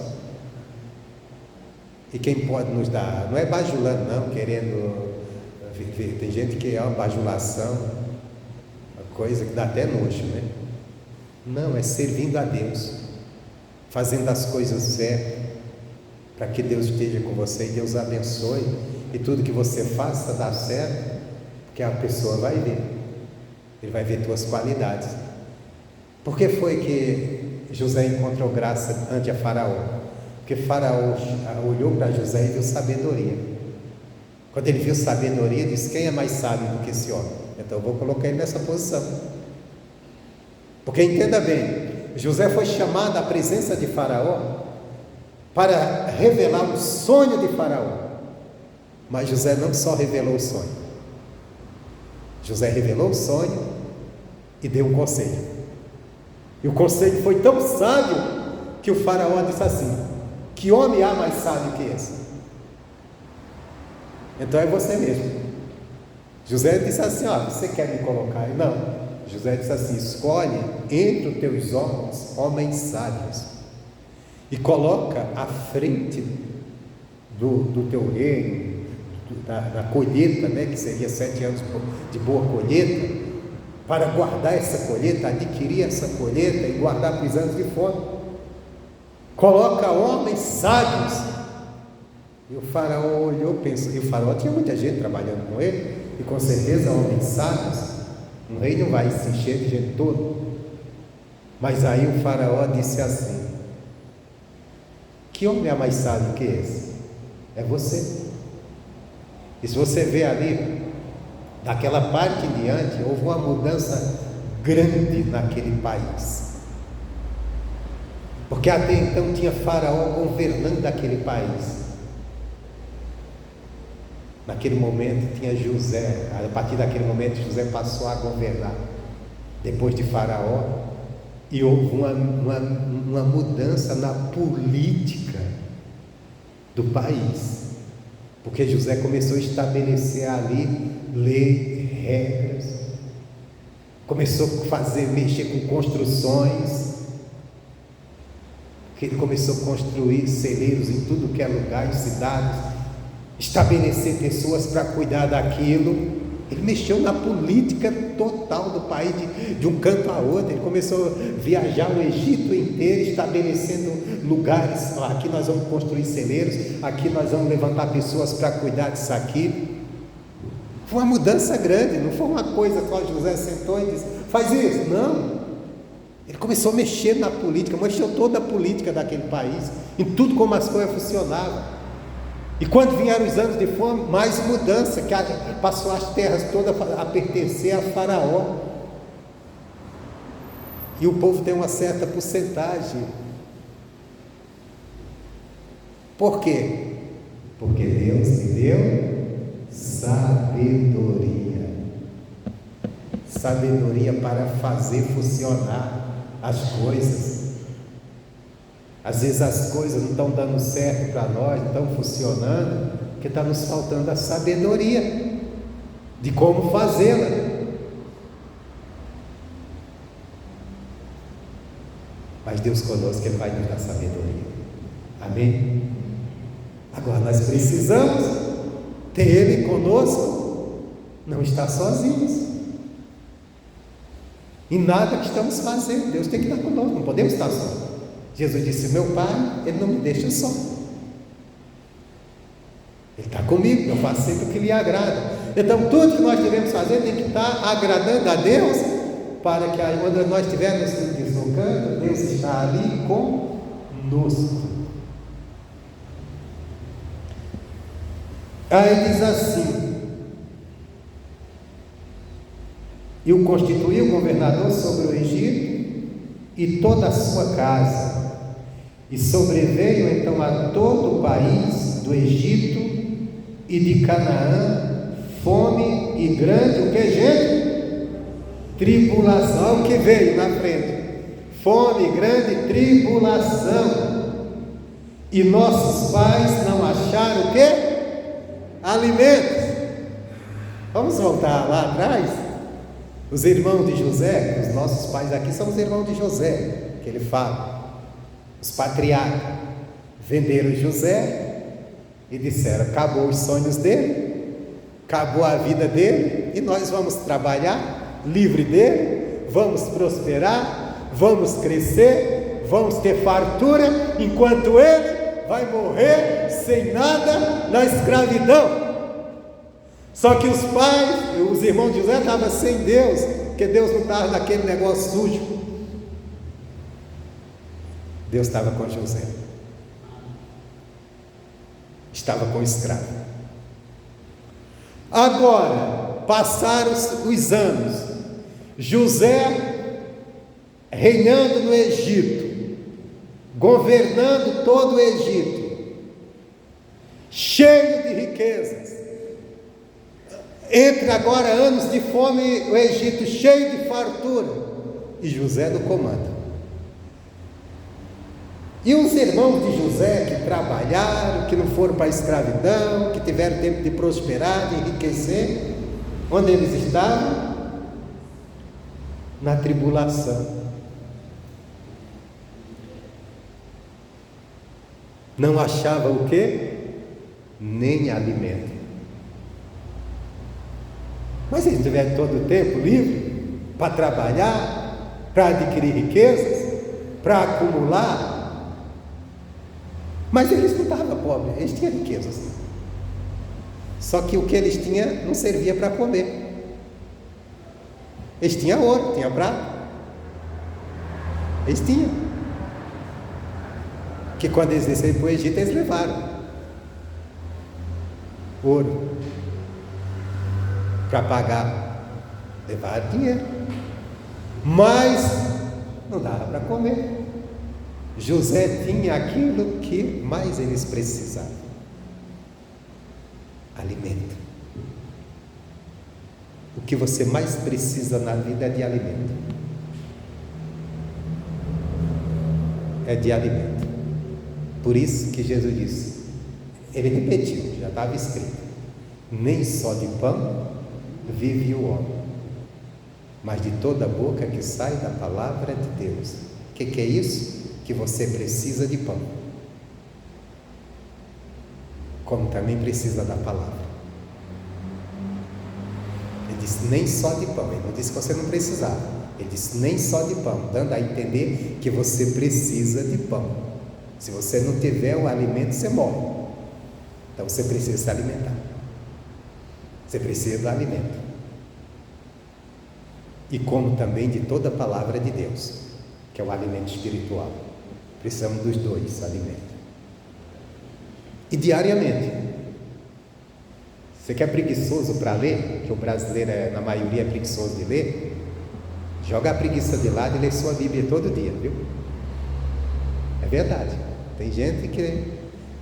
E quem pode nos dar, não é bajulando não, querendo viver. Tem gente que é uma bajulação, uma coisa que dá até nojo, né? Não, é servindo a Deus, fazendo as coisas certas, para que Deus esteja com você e Deus abençoe, e tudo que você faça dá certo, porque a pessoa vai ver, ele vai ver tuas qualidades. Por que foi que José encontrou graça ante a Faraó? Porque Faraó olhou para José e viu sabedoria. Quando ele viu sabedoria, disse: quem é mais sábio do que esse homem? Então eu vou colocar ele nessa posição. Porque entenda bem, José foi chamado à presença de Faraó para revelar o sonho de Faraó. Mas José não só revelou o sonho, José revelou o sonho e deu um conselho. E o conselho foi tão sábio que o Faraó disse assim: que homem há mais sábio que esse? Então é você mesmo. José disse assim: ó, você quer me colocar? Não. José disse assim: escolhe entre os teus homens sábios e coloca à frente do teu reino, da colheita, né, que seria 7 anos de boa colheita, para guardar essa colheita, adquirir essa colheita e guardar para os anos de fome. Coloca homens sábios. E o Faraó olhou, pensou, e o Faraó tinha muita gente trabalhando com ele, e com certeza homens sábios. Um rei não vai se encher de gente toda. Mas aí o Faraó disse assim: que homem é mais sábio que esse? É você. E se você vê ali, daquela parte em diante, houve uma mudança grande naquele país. Porque até então tinha Faraó governando aquele país. Naquele momento tinha José. A partir daquele momento José passou a governar depois de Faraó, e houve uma mudança na política do país, Porque José começou a estabelecer ali lei, regras, começou a mexer com construções, que ele começou a construir celeiros em tudo que é lugar, em cidades, estabelecer pessoas para cuidar daquilo. Ele mexeu na política total do país, de um canto a outro. Ele começou a viajar o Egito inteiro, estabelecendo lugares. Aqui nós vamos construir celeiros, aqui nós vamos levantar pessoas para cuidar disso aqui. Foi uma mudança grande, não foi uma coisa só. José sentou e disse: faz isso. Não, ele começou a mexer na política, mexeu toda a política daquele país, em tudo como as coisas funcionavam. E quando vieram os anos de fome, mais mudança, que passou as terras todas a pertencer a Faraó. E o povo tem uma certa porcentagem. Por quê? Porque Deus me deu sabedoria. Sabedoria para fazer funcionar as coisas. Às vezes as coisas não estão dando certo para nós, não estão funcionando, porque está nos faltando a sabedoria de como fazê-la. Mas Deus conosco, Ele vai nos dar sabedoria. Amém? Agora nós precisamos ter Ele conosco, não estar sozinhos. Em nada que estamos fazendo, Deus tem que estar conosco, não podemos estar sozinhos. Jesus disse: meu Pai, Ele não me deixa só, Ele está comigo, eu faço sempre o que lhe agrada. Então tudo que nós devemos fazer tem que estar agradando a Deus, para que aí quando nós estivermos nos deslocando, Deus está ali conosco. Aí diz assim: e o constituiu governador sobre o Egito e toda a sua casa. E sobreveio então a todo o país do Egito e de Canaã fome e grande, o que, gente? Tribulação. Que veio na frente: fome, grande tribulação. E nossos pais não acharam o que? Alimentos. Vamos voltar lá atrás. Os irmãos de José, os nossos pais aqui são os irmãos de José, que ele fala. Os patriarcas venderam José e disseram: acabou os sonhos dele, acabou a vida dele, e nós vamos trabalhar livre dele, vamos prosperar, vamos crescer, vamos ter fartura, enquanto ele vai morrer sem nada na escravidão. Só que os pais, os irmãos de José estavam sem Deus, porque Deus não estava naquele negócio sujo. Deus estava com José, estava com o escravo. Agora, passaram os anos, José reinando no Egito, governando todo o Egito, cheio de riquezas. Entra agora anos de fome, o Egito cheio de fartura, e José no comando. E os irmãos de José que trabalharam, que não foram para a escravidão, que tiveram tempo de prosperar, de enriquecer, onde eles estavam? Na tribulação. Não achavam o quê? Nem alimento. Mas eles tiveram todo o tempo livre para trabalhar, para adquirir riquezas, para acumular. Mas eles não estavam pobres, eles tinham riquezas. Só que o que eles tinham não servia para comer. Eles tinham ouro, tinham prata. Eles tinham. Que quando eles desceram para o Egito, eles levaram ouro para pagar. Levaram dinheiro. Mas não dava para comer. José tinha aquilo que mais eles precisavam: alimento. O que você mais precisa na vida é de alimento. É de alimento. Por isso que Jesus disse, ele repetiu, já estava escrito: nem só de pão vive o homem, mas de toda a boca que sai da palavra de Deus. O que é isso? Que você precisa de pão, como também precisa da palavra. Ele disse nem só de pão, ele não disse que você não precisava, ele disse nem só de pão, dando a entender que você precisa de pão. Se você não tiver o alimento, você morre. Então você precisa se alimentar, você precisa do alimento, e como também de toda a palavra de Deus, que é o alimento espiritual. Precisamos dos dois alimentos. E diariamente. Você que é preguiçoso para ler, que o brasileiro na maioria é preguiçoso de ler, joga a preguiça de lado e lê sua Bíblia todo dia, viu? É verdade. Tem gente que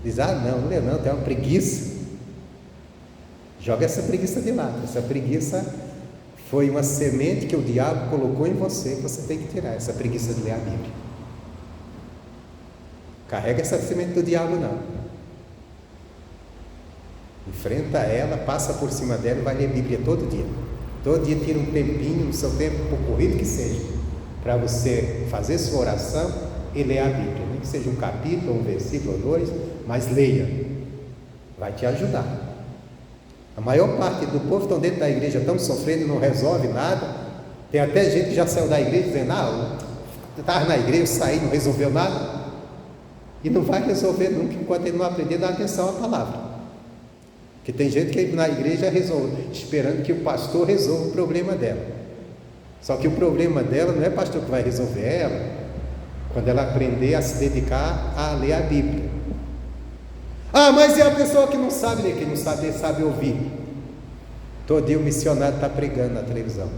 diz: não lê não, tem uma preguiça. Joga essa preguiça de lado. Essa preguiça foi uma semente que o diabo colocou em você, que você tem que tirar, essa preguiça de ler a Bíblia. Carrega essa semente do diabo não. Enfrenta ela, passa por cima dela e vai ler a Bíblia todo dia. Todo dia tira um tempinho, no seu tempo, por corrido que seja, para você fazer sua oração e ler a Bíblia. Nem que seja um capítulo, um versículo ou dois, mas leia. Vai te ajudar. A maior parte do povo estão dentro da igreja, estão sofrendo e não resolve nada. Tem até gente que já saiu da igreja dizendo: estava na igreja, saí, não resolveu nada. E não vai resolver nunca enquanto ele não aprender a dar atenção à palavra. Porque tem gente que na igreja resolve, esperando que o pastor resolva o problema dela. Só que o problema dela não é o pastor que vai resolver, é ela, quando ela aprender a se dedicar a ler a Bíblia. Mas é a pessoa que não sabe ler, que não sabe ler, sabe ouvir. Todo dia o missionário está pregando na televisão.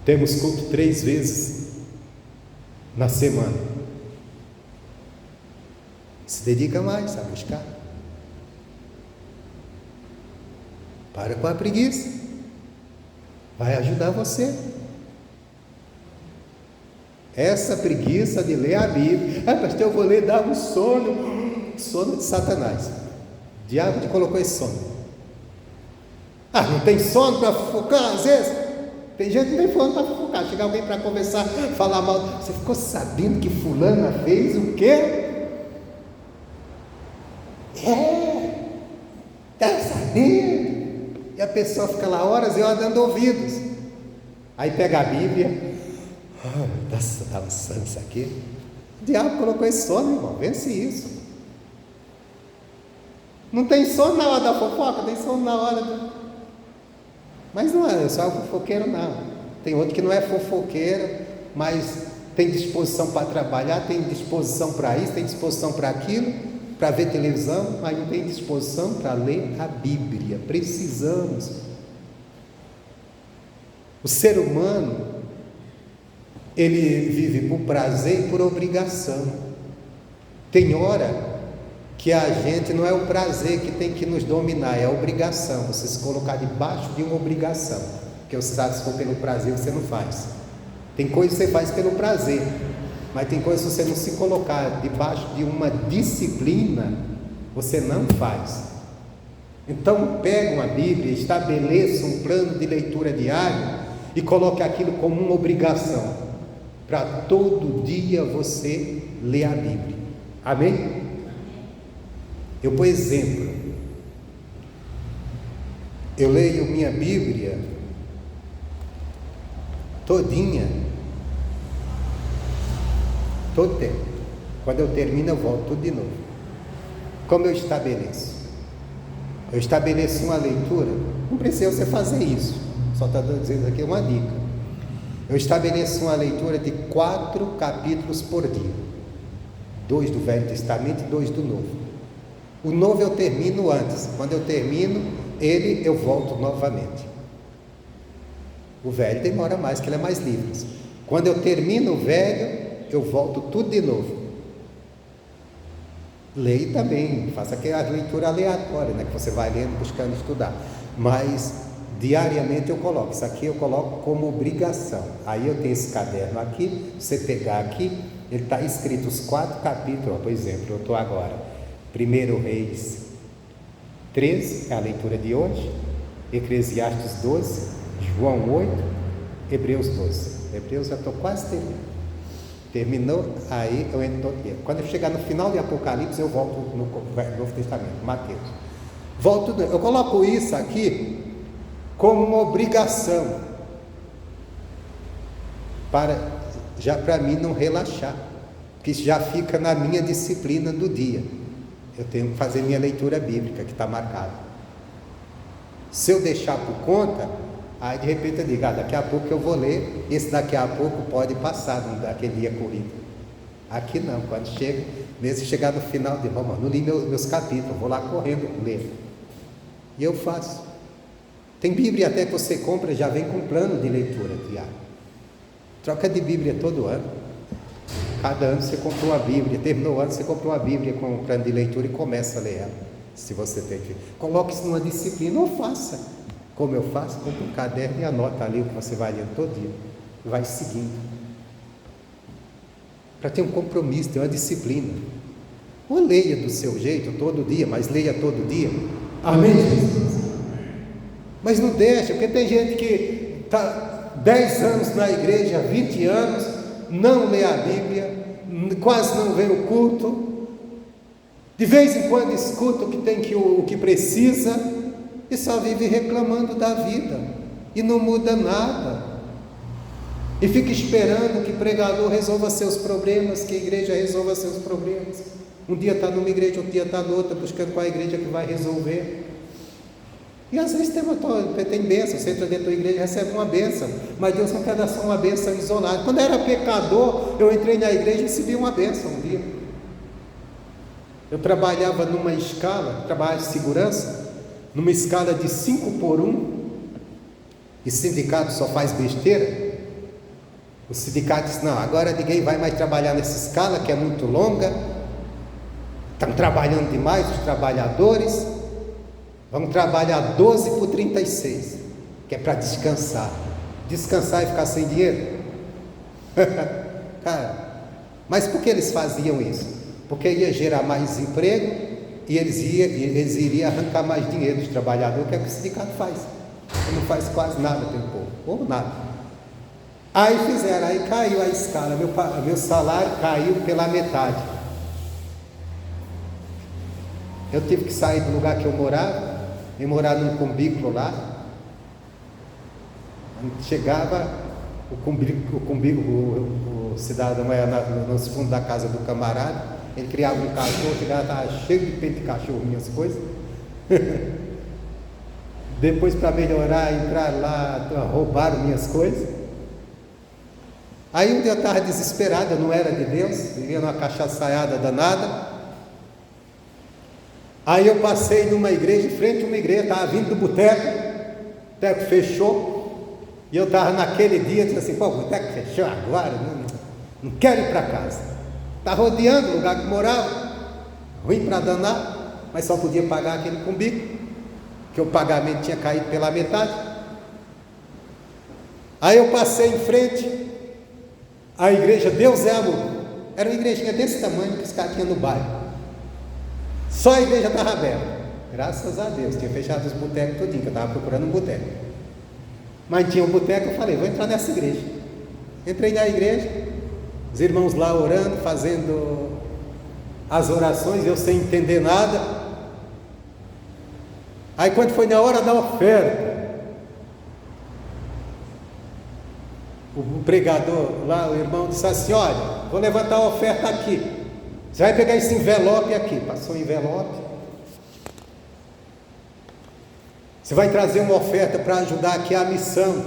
Temos culto 3 vezes na semana. Se dedica mais a buscar. Para com a preguiça. Vai ajudar você. Essa preguiça de ler a Bíblia. Pastor, eu vou ler, dá um sono. Sono de Satanás. O diabo te colocou esse sono. Não tem sono para fofocar às vezes? Tem gente que não tem sono para fofocar. Chega alguém para conversar, falar mal. Você ficou sabendo que fulana fez o quê? Está sabendo? E a pessoa fica lá horas e horas dando ouvidos. Aí pega a Bíblia. Nossa, está lançando isso aqui. O diabo colocou esse sono, irmão. Vence isso. Não tem sono na hora da fofoca, tem sono na hora do... Mas não é só o fofoqueiro não. Tem outro que não é fofoqueiro, mas tem disposição para trabalhar, tem disposição para isso, tem disposição para aquilo, para ver televisão, mas não tem disposição para ler a Bíblia. Precisamos. O ser humano, ele vive por prazer e por obrigação. Tem hora que a gente não é o prazer que tem que nos dominar, é a obrigação. Você se colocar debaixo de uma obrigação, porque você sabe, se for pelo prazer você não faz. Tem coisas que você faz pelo prazer, mas tem coisas que você não se colocar debaixo de uma disciplina, você não faz. Então pega uma Bíblia, estabeleça um plano de leitura diário e coloque aquilo como uma obrigação, para todo dia você ler a Bíblia. Amém? Eu, por exemplo, eu leio minha Bíblia todinha, todo tempo. Quando eu termino, eu volto tudo de novo. Como eu estabeleço? Eu estabeleço uma leitura, não precisa você fazer isso, só está dizendo aqui uma dica. Eu estabeleço uma leitura de 4 capítulos por dia, 2 do Velho Testamento e 2 do Novo. O Novo eu termino antes, quando eu termino ele, eu volto novamente. O Velho demora mais, que ele é mais livre. Quando eu termino o Velho, eu volto tudo de novo. Leio também, faça aquela leitura aleatória, que você vai lendo, buscando estudar, mas diariamente eu coloco, isso aqui eu coloco como obrigação. Aí eu tenho esse caderno aqui, você pegar aqui, ele está escrito os 4 capítulos, por exemplo, eu estou agora, 1 Reis 13 é a leitura de hoje, Eclesiastes 12, João 8, Hebreus 12. Hebreus já estou quase terminando. Terminou, aí eu entro no tempo. Quando eu chegar no final de Apocalipse, eu volto no Novo Testamento, Mateus. Eu coloco isso aqui como uma obrigação, para mim não relaxar, porque isso já fica na minha disciplina do dia. Eu tenho que fazer minha leitura bíblica, que está marcada. Se eu deixar por conta, aí de repente eu digo, daqui a pouco eu vou ler, esse daqui a pouco pode passar daquele dia corrido. Aqui não, quando chega, mesmo chegar no final de Roma, não li meus capítulos, vou lá correndo ler. E eu faço. Tem Bíblia até que você compra, já vem com plano de leitura diário. Troca de Bíblia todo ano. Cada ano você comprou uma Bíblia, terminou o ano, você comprou uma Bíblia com um plano de leitura e começa a ler ela. Se você tem que. Coloque isso numa disciplina ou faça. Como eu faço, compra um caderno e anota ali o que você vai lendo todo dia. E vai seguindo. Para ter um compromisso, ter uma disciplina. Ou leia do seu jeito todo dia, mas leia todo dia. Amém, Jesus? Mas não deixa, porque tem gente que está 10 anos na igreja, 20 anos, não lê a Bíblia, quase não vê o culto, de vez em quando escuta o que precisa, e só vive reclamando da vida, e não muda nada, e fica esperando que o pregador resolva seus problemas, que a igreja resolva seus problemas. Um dia está numa igreja, outro dia está noutra, buscando qual a igreja que vai resolver. E às vezes tem bênção, você entra dentro da igreja e recebe uma bênção, mas Deus não quer dar só uma bênção isolada. Quando eu era pecador, eu entrei na igreja e recebi uma bênção um dia. Eu trabalhava numa escala, trabalho de segurança, numa escala de 5x1, e sindicato só faz besteira. O sindicato disse, não, agora ninguém vai mais trabalhar nessa escala, que é muito longa, estão trabalhando demais os trabalhadores, vamos trabalhar 12x36, que é para descansar. Descansar e ficar sem dinheiro? Cara, mas por que eles faziam isso? Porque ia gerar mais emprego e eles iriam arrancar mais dinheiro dos trabalhadores, que é o que o sindicato faz. Ele não faz quase nada pelo povo, ou nada. Aí fizeram, aí caiu a escala, meu salário caiu pela metade. Eu tive que sair do lugar que eu morava, e morar num cubículo lá. Chegava o cidadão era no fundo da casa do camarada, ele criava um cachorro, chegava, estava cheio de peito de cachorro, minhas coisas. Depois, para melhorar, entrar lá, roubaram minhas coisas. Aí um dia eu estava desesperado, eu não era de Deus, vivia numa cachaçaiada danada. Aí eu passei numa igreja, em frente a uma igreja, estava vindo do boteco, o boteco fechou, e eu estava naquele dia, disse assim, o boteco fechou agora, não quero ir para casa. Estava rodeando o lugar que morava, ruim para danar, mas só podia pagar aquele cumbico, que o pagamento tinha caído pela metade. Aí eu passei em frente à igreja Deus é Amor, era uma igrejinha desse tamanho que os caras tinham no bairro. Só a igreja estava aberta, graças a Deus, tinha fechado os botecos todinho, que eu estava procurando um boteco, mas tinha um boteco, eu falei, vou entrar nessa igreja. Entrei na igreja, os irmãos lá orando, fazendo as orações, eu sem entender nada. Aí quando foi na hora da oferta, o pregador lá, o irmão disse assim, olha, vou levantar a oferta aqui, você vai pegar esse envelope aqui. Passou o envelope. Você vai trazer uma oferta para ajudar aqui a missão,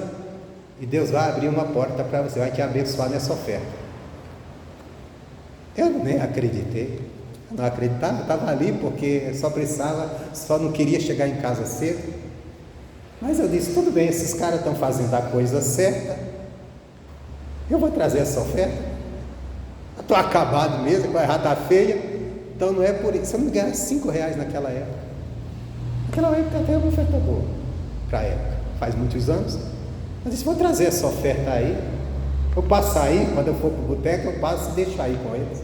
e Deus vai abrir uma porta para você, vai te abençoar nessa oferta. Eu nem acreditei, não acreditava, estava ali porque só não queria chegar em casa cedo. Mas eu disse, tudo bem, esses caras estão fazendo a coisa certa, eu vou trazer essa oferta. Estou acabado mesmo, vai errar, está feia, então não é por isso. Se eu não ganhar R$5 naquela época, até é uma oferta boa para a época, faz muitos anos. Mas disse, vou trazer essa oferta aí, eu passo aí, quando eu for para o boteco, eu passo e deixo aí com eles.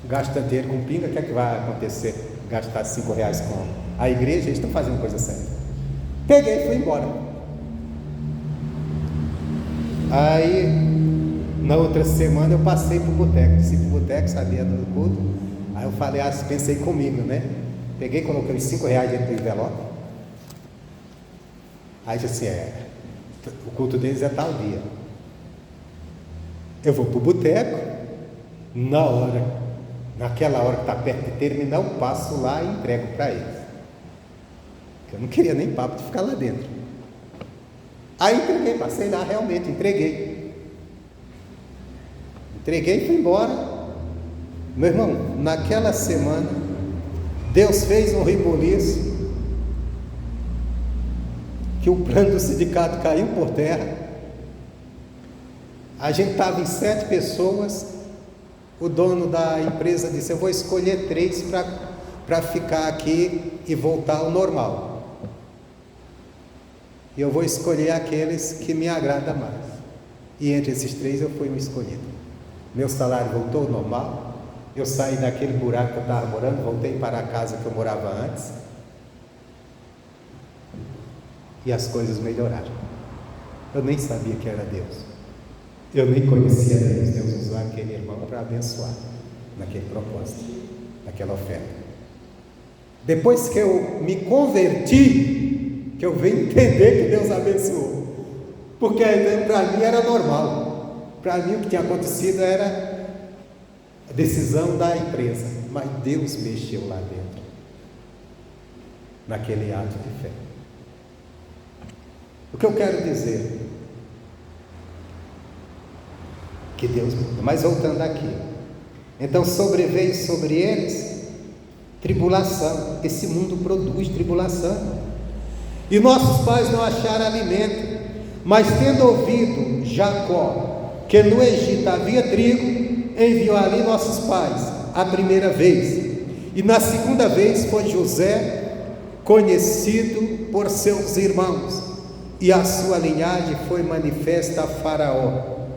Gasta dinheiro com pinga, o que é que vai acontecer? gastar 5 reais com a igreja, eles estão fazendo coisa séria. Peguei e fui embora. Aí, na outra semana, eu passei para o boteco. Desci para o boteco, sabia do culto. Aí eu falei, pensei comigo, né? Peguei e coloquei os 5 reais dentro do envelope. Aí disse assim, o culto deles é tal dia. Eu vou para o boteco, naquela hora que está perto de terminar, eu passo lá e entrego para eles. Eu não queria nem papo de ficar lá dentro. Aí entreguei, passei lá, realmente, entreguei e fui embora. Meu irmão, naquela semana, Deus fez um reboliço, que o plano do sindicato caiu por terra. A gente estava em 7 pessoas, o dono da empresa disse, eu vou escolher 3 para ficar aqui e voltar ao normal. E eu vou escolher aqueles que me agradam mais. E entre esses 3 eu fui o escolhido. Meu salário voltou ao normal, eu saí daquele buraco que eu estava morando, voltei para a casa que eu morava antes, e as coisas melhoraram. Eu nem sabia que era Deus, eu nem conhecia Deus. Deus usou aquele irmão para abençoar, naquele propósito, naquela oferta. Depois que eu me converti, que eu venho entender que Deus abençoou, porque para mim era normal, para mim o que tinha acontecido era a decisão da empresa, mas Deus mexeu lá dentro, naquele ato de fé. O que eu quero dizer, que Deus muda. Mas voltando aqui, então sobreveio sobre eles tribulação. Esse mundo produz tribulação. E nossos pais não acharam alimento, mas tendo ouvido Jacó que no Egito havia trigo, enviou ali nossos pais a primeira vez, e na segunda vez foi José conhecido por seus irmãos, e a sua linhagem foi manifesta a Faraó.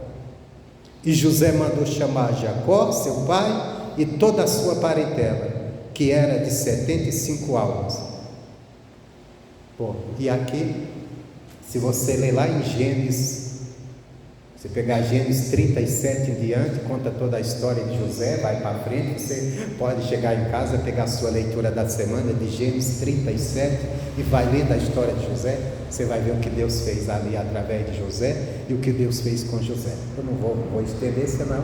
E José mandou chamar Jacó, seu pai, e toda a sua parentela, que era de 75 almas. Bom, e aqui, se você ler lá em Gênesis, se pegar Gênesis 37 em diante, conta toda a história de José, vai para frente, você pode chegar em casa, pegar a sua leitura da semana de Gênesis 37 e vai ler da história de José, você vai ver o que Deus fez ali através de José e o que Deus fez com José. Eu não vou estender, senão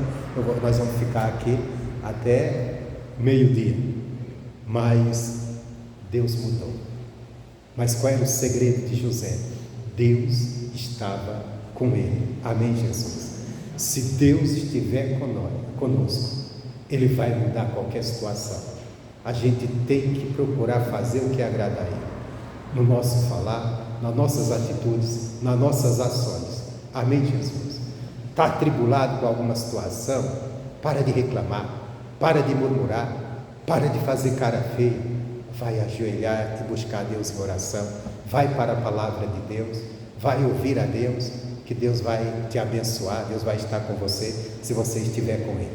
nós vamos ficar aqui até meio-dia, mas Deus mudou. Mas qual era o segredo de José? Deus estava com ele. Amém, Jesus? Se Deus estiver conosco, Ele vai mudar qualquer situação. A gente tem que procurar fazer o que agrada a Ele, no nosso falar, nas nossas atitudes, nas nossas ações. Amém, Jesus? Está atribulado com alguma situação? Para de reclamar, para de murmurar, para de fazer cara feia. Vai ajoelhar e buscar Deus em oração, vai para a palavra de Deus, vai ouvir a Deus, que Deus vai te abençoar, Deus vai estar com você, se você estiver com Ele,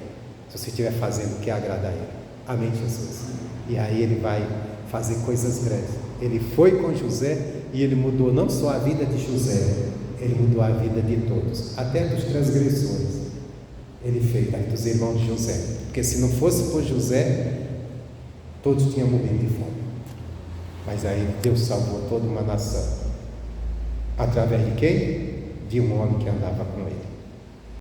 se você estiver fazendo o que agrada a Ele. Amém, Jesus? E aí Ele vai fazer coisas grandes. Ele foi com José e Ele mudou não só a vida de José, Ele mudou a vida de todos, até dos transgressores. Ele fez dos irmãos de José, porque se não fosse por José, todos tinham morrido de fome. Mas aí Deus salvou toda uma nação. Através de quem? De um homem que andava com ele.